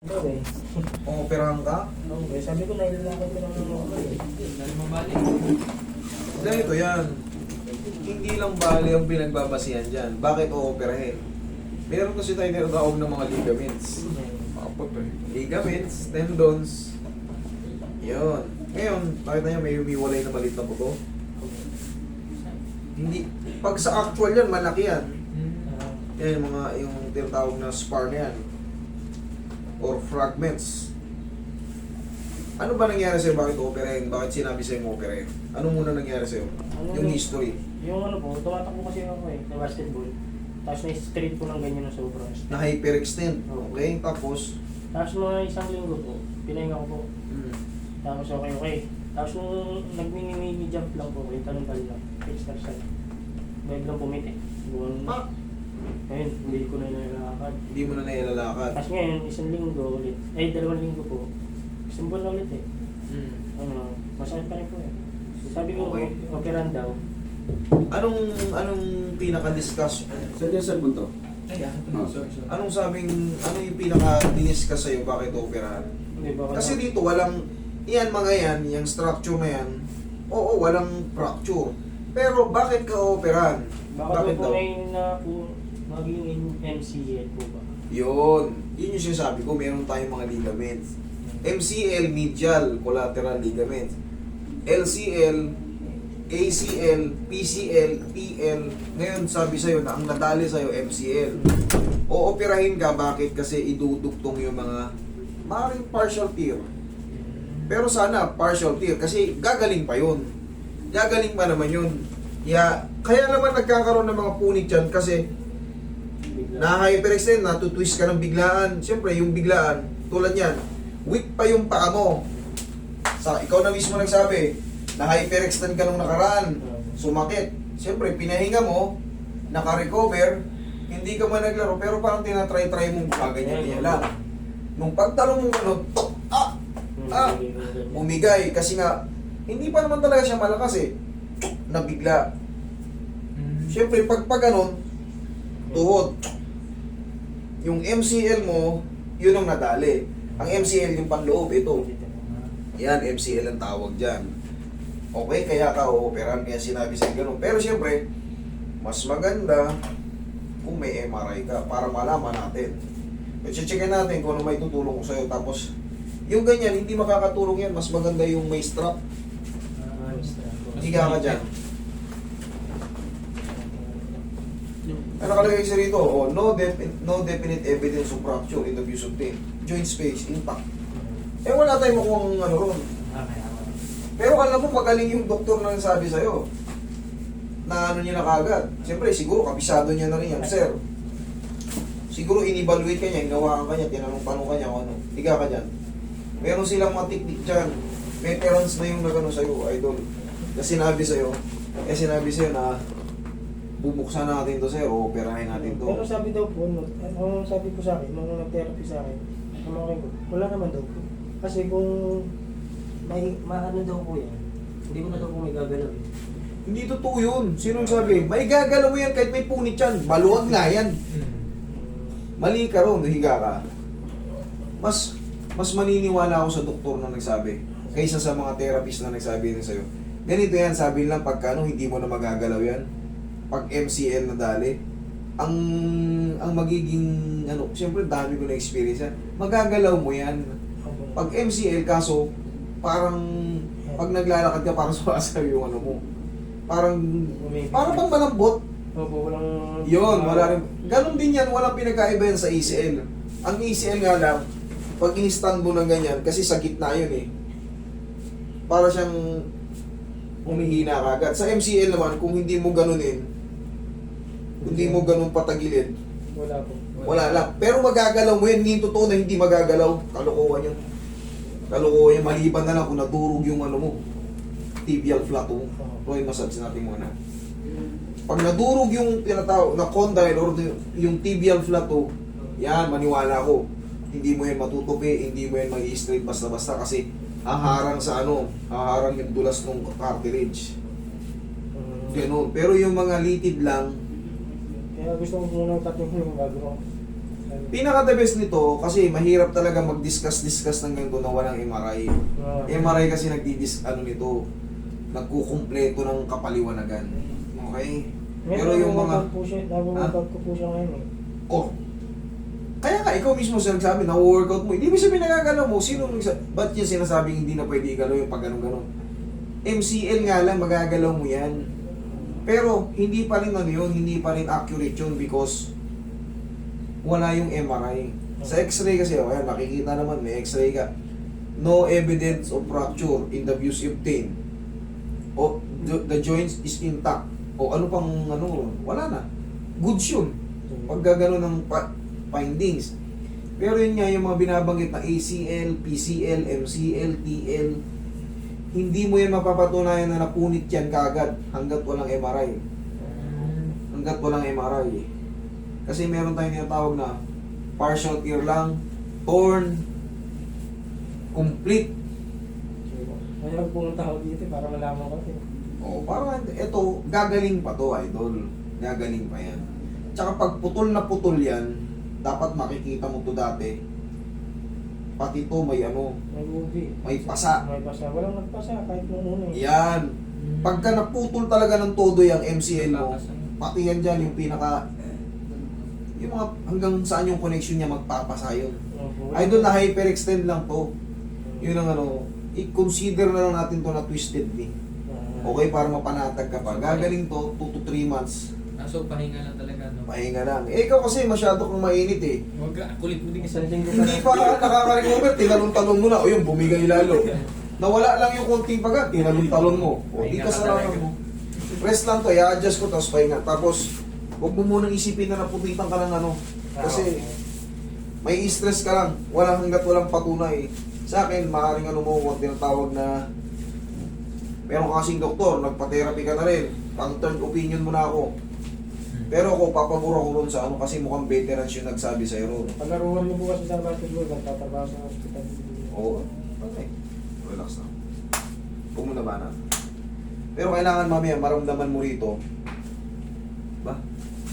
Okay. Umoperahan ka? Okay. Sabi ko nailalakad ko lang ng normal eh. Ganito yan. Hindi lang bali ang pinagbabasihan dyan. Bakit uoperahin? Meron kasi tayo tinatawag ng mga ligaments. Ligaments, tendons. Yun. Ngayon, nakita niyo may humiwalay na maliit na buto. Hindi. Pag sa actual yan, malaki yan. Yan yung mga, yung tinatawag na spar na yan. Or fragments. Ano ba nangyari sa'yo? Bakit operahin? Bakit sinabi sa'yo mo operahin? Ano muna nangyari sa'yo? Ano Yung yung- history. Yung ano po, tumatakbo kasi ako eh, sa basketball. Tapos na-straight po ng ganyan na sobra. Na hyperextend. Okay? Tapos, Tapos mga isang linggo po, pinahinga ko po. hmm, Tapos okay. Tapos nung nag-mini jump lang po, yung talon-talon lang, exercise. Biglang pumiti. Buwan ah, Ayun, hindi ko na nilalakad. hindi mo na nailalakad. Tapos ngayon, isang linggo ulit. Ay, 2 linggo po. Isang buwan na ulit eh. Hmm. Ano, masakit pa rin po eh. Sabi ko, Okay. okay ran daw. Anong pinaka-discuss? Saan yan sa punto? Anong sabing, ano yung pinaka-discuss sa'yo? Bakit operahan? Hindi ba? Kasi dito, walang, yan mga yan, yung structure na yan, oo, walang fracture. Pero bakit ka operahan? Baka po ngayon na po, maging MCL po ba? Yun yung sinasabi ko, meron tayong mga ligaments. MCL, medial collateral ligaments. LCL, ACL, PCL, PL. Ngayon sabi sa'yo na ang nadali sa'yo MCL. Ooperahin ka, bakit? Kasi idudugtong yung mga maaaring partial tear. Pero sana partial tear kasi gagaling pa yun. Gagaling pa naman yun. Kaya naman nagkakaroon ng mga punit dyan kasi na-hyperextend, natutwist ka ng biglaan. Siyempre, yung biglaan, tulad yan, weak pa yung paa mo. Ikaw na mismo nagsabi, na-hyperextend ka nung nakaraan, sumakit. Siyempre, pinahinga mo, naka-recover, hindi ka man naglaro, pero parang tinatry-try mong ganyan lang. Nung pagtalong mo ano, umigay. Kasi nga, hindi pa naman talaga siya malakas eh. Nabigla. Siyempre, pag ganun, tuhod. Yung MCL mo, yun ang nadali. Ang MCL yung panloob, ito. Yan, MCL ang tawag dyan. Okay, kaya ka ooperahan, kaya sinabi sa'yo ganun. Pero siyempre, mas maganda kung may MRI ka para malaman natin. I-checkin natin kung ano may tutulong ko sa'yo. Tapos, yung ganyan, hindi makakatulong yan. Mas maganda yung may strap. Higa ka dyan. Ano nakalagay sa rito? Oh, no definite evidence of fracture in the fused vein. Joint space, intact. Eh, wala tayong makuha ano ron. Pero alam mo, magaling yung doktor na nagsabi sa'yo. Na ano niya na kagad. Siyempre, siguro, kabisado niya na rin yan. Sir, siguro in-evaluate ka niya, gawaan ka niya, tinanong-tanong ka niya kung ano. Higa ka dyan. Meron silang mga technique dyan. Veterans na yung nagano sa'yo, idol. Na sinabi sa'yo na bubuksan natin to, sir, o operahin natin to. Pero sabi daw po, ang sabi ko sa akin, nung nag-therapy sa akin, kumakin ko, wala naman daw po. Kasi kung may maano daw po yan, hindi ko na daw po may gagalaw eh. Hindi totoo yun. Sinong sabi? May gagalaw mo yan kahit may punit yan. Maluwag nga yan. Mali ka ron, higa ka. Mas maniniwala ako sa doktor na nagsabi kaysa sa mga therapist na nagsabi din sa'yo. Ganito yan, sabi lang pagkano hindi mo na magagalaw yan. Pag MCL na dali, ang magiging ano, siyempre dami ko na experience yan. Magagalaw mo yan. Pag MCL kaso parang pag naglalakad ka parang sumasabi yung ano mo. Parang bang malambot. Opo, walang... Yun, wala rin. Ganon din yan, walang pinagkaiba yan sa ACL. Ang ACL nga lang, pag in-stand mo ng ganyan, kasi sa gitna yun eh. Para siyang humihina kagad. Sa MCL naman, kung hindi mo ganunin, hindi mo ganun patagilid, Wala po. wala lang. Pero magagalaw mo yan, hindi totoo na hindi magagalaw. Kalokohan yun. Kalokohan yan, maliban na lang kung nadurog yung ano mo. Tibial flat mo. Roy, massage natin muna. Pag nadurog yung tinatawag na condyle or yung tibial flat to, yan, maniwala ko. Hindi mo yan matutupi, hindi mo yan mag-i-straight basta-basta kasi haharang sa ano, haharang yung dulas ng cartilage. Ganun. Pero yung mga litid lang, Kaya gusto ko muna tatlong yung bago ko. Pinaka the best nito, kasi mahirap talaga mag-discuss ng ganito na walang MRI. MRI kasi nito, nagkukumpleto ng kapaliwanagan. Okay? Pero yung mga... Nag-workout ko po siya ngayon eh. Oh. Kaya nga, ikaw mismo sinasabi, na-workout mo. Hindi mo sabi nagagalaw mo. Sino ba't yung sinasabing hindi na pwede igalaw yung pag ganun-ganun? MCL nga lang, magagalaw mo yan. Pero, hindi pa rin hindi pa rin accurate yun because wala yung MRI. Sa X-ray kasi, ayan, makikita naman, may X-ray ka. No evidence of fracture in the views obtained. O, the joints is intact. O ano pang, wala na. Goods yun. Pag gano'n ng findings. Pero yun nga, yung mga binabanggit na ACL, PCL, MCL, TL, hindi mo yan mapapatunayan na napunit yan kaagad hanggat walang MRI. Hanggat walang MRI. Kasi meron tayong tinatawag na partial tear lang, torn, complete. Kaya pumunta ako dito para malaman ko. O, parang ito, gagaling pa to, idol. Gagaling pa yan. Tsaka pag putol na putol yan, dapat makikita mo to dati. Pati to may May movie. may pasa. May pasa. Walang nagpasa kahit nung una eh. Yan. Pagka naputol talaga ng todo yung MCL mo, pati yan dyan, yung pinaka, yung mga hanggang saan yung connection niya magpapasa yun. Idol na hyperextend lang to. Yun ang i-consider na lang natin to na twisted knee. Okay, para mapanatag ka pa. Gagaling to, 2 to 3 months. So, pahinga lang talaga, no? Pahinga lang. Eh, ikaw kasi masyado kang mainit eh. Huwag ka, kulit mo din kasi. Hindi pa ka nakaka-recover, tinalon-talon mo na. O yun, bumigay lalo. Nawala lang yung konting pagat, tinalon-talon mo. O, di ka sarangan mo. Rest lang to, i-adjust ko, tapos pahinga. Tapos, huwag mo munang isipin na naputitan ka ng Kasi, may stress ka lang. Hanggat walang patunay. Sa akin, maaaring mo, tinatawag na meron ka kasing doktor, nagpa-therapy ka na rin. Pang-third opinion mo na ako. Pero ako, papabura ko ron sa kasi mukhang veterans yung nagsabi sa iyo. Palaruan niyo bukas sa basketball, nagtatrabaho sa hospital. Oo. Okay. Relax na. Huwag mo nabanan. Pero kailangan mamaya maramdaman mo rito. Ba?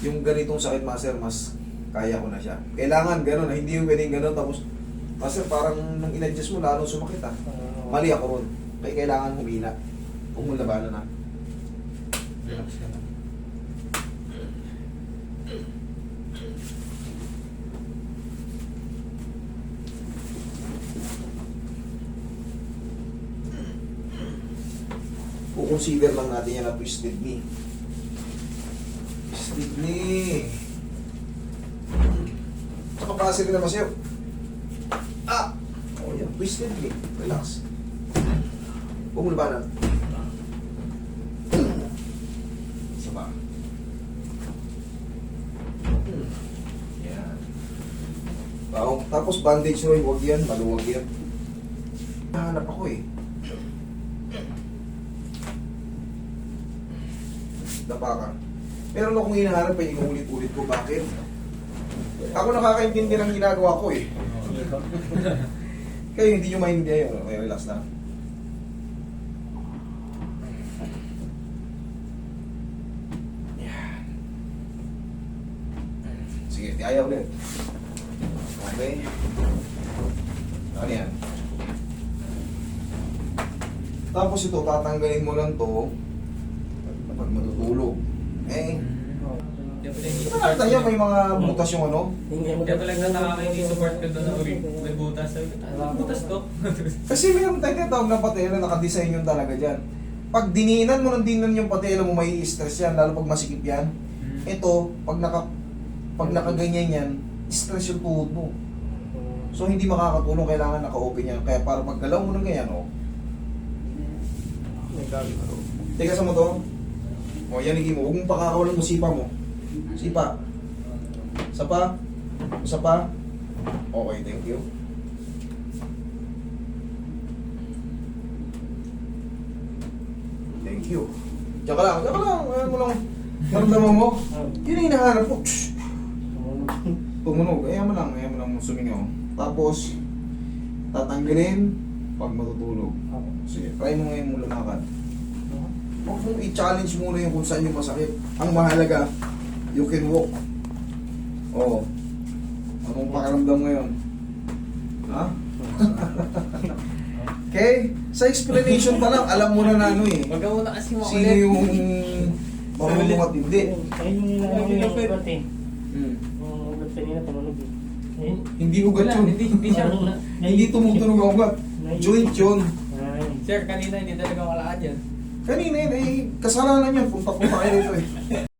Yung ganitong sakit, master, mas kaya ko na siya. Kailangan gano'n, hindi yung pwedeng gano'n. Tapos, master, parang nung in-adjust mo, lalo sumakit ah. Mali ako ron. Kaya kailangan humina. Huwag mo labanan na. Relax ka lang. Consider lang natin yan na twisted knee. Twisted knee. Saka pasa rin naman sa'yo. Ah! O yan, twisted knee. Relax. Huwag mo labanan. Isa pa. Yan. Tapos bandage Roy, huwag yan, maluwag yan. Nahanap ako eh. Dapa ka. Meron akong hinahanap pa inuulit-ulit ko. Bakit? Ako nakakaintindi ng ginagawa ko eh. Kayo hindi nyo maintindihan yun. Okay, relax na. Yan. Sige, tiyaya ulit. Okay. Ano yan? Tapos ito, tatanggalin mo lang to pag matutulog. Eh, nakakita niya may mga butas yung Kaya talaga nakakainin support ko doon na may butas. Butas to? Kasi may yung tawag na patela, nakadesign yun talaga dyan. Pag diniinan mo ng dinan yung patela mo, may stress yan, lalo pag masikip yan. Ito, pag nakaganyan yan, stress yung tuhod mo. So hindi makakatulong, kailangan naka-open yan. Kaya para paggalaw mo ng ganyan, teka sa mo to. O, yanigin mo. Huwag mong pakakawalan mo, sipa mo. Sipa. Isa pa. Isa pa. Okay, thank you. Thank you. Tsaka lang. Ayan mo lang. Naramdaman mo. Yun ang hinahanap ko. Tumunog. Ayan mo lang sumingaw. Tapos, tatanggalin pag matutulog. Sige, try mo ngayon mo lumakad. Huwag mong i-challenge muna yung kung saan yung masakit. Ang mahalaga, you can walk. Oo. Anong pakiramdam ngayon? Ha? Okay? Sa explanation pa lang, alam mo na na ano eh. Wag ka muna kasi Sino makulit. yung marunong at hindi. Ayun yung nilalang ko yung ugat eh. Hmm. Yung ugat kanina tumunog eh. Eh, Hindi ugat Wala, yun. hindi siya. Hindi tumutunog ang ugat. Joint yun. Ay. Sir, kanina hindi talaga makalakad yan. Kanina yun, eh, kasalanan yun. Punta-punta kayo rito eh.